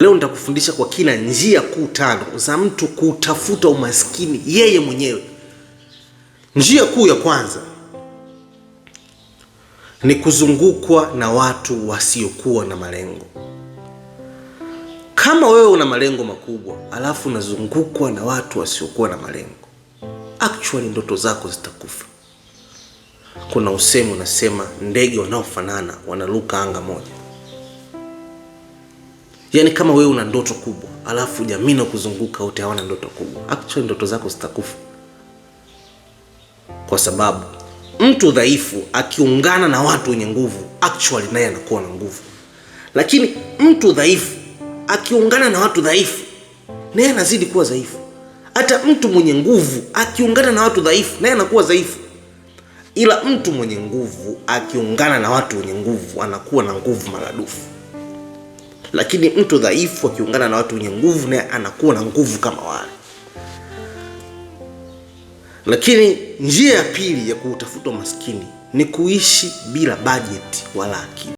Leo nitakufundisha kwa kina njia kuu 5 za mtu kutafuta umaskini yeye mwenyewe. Njia kuu ya kwanza ni kuzungukwa na watu wasiokuwa na malengo. Kama wewe una malengo makubwa, alafu unazungukwa na watu wasiokuwa na malengo, actually ndoto zako zitakufa. Kuna usemi unasema ndege wanaofanana wanaruka anga moja. Yaani kama wewe una ndoto kubwa, alafu jamii na kuzunguka wote hawana ndoto kubwa, actually ndoto zako zitakufa. Kwa sababu mtu dhaifu akiungana na watu wenye nguvu, actually naye anakuwa na nguvu. Lakini mtu dhaifu akiungana na watu dhaifu, naye anazidi kuwa dhaifu. Hata mtu mwenye nguvu akiungana na watu dhaifu, naye anakuwa dhaifu. Ila mtu mwenye nguvu akiungana na watu wenye nguvu, anakuwa na nguvu maradufu. Lakini mtu dhaifu akiungana na watu wenye nguvu, naye anakuwa na nguvu kama wale. Lakini njia ya pili ya kutafuta umaskini ni kuishi bila budget wala akili.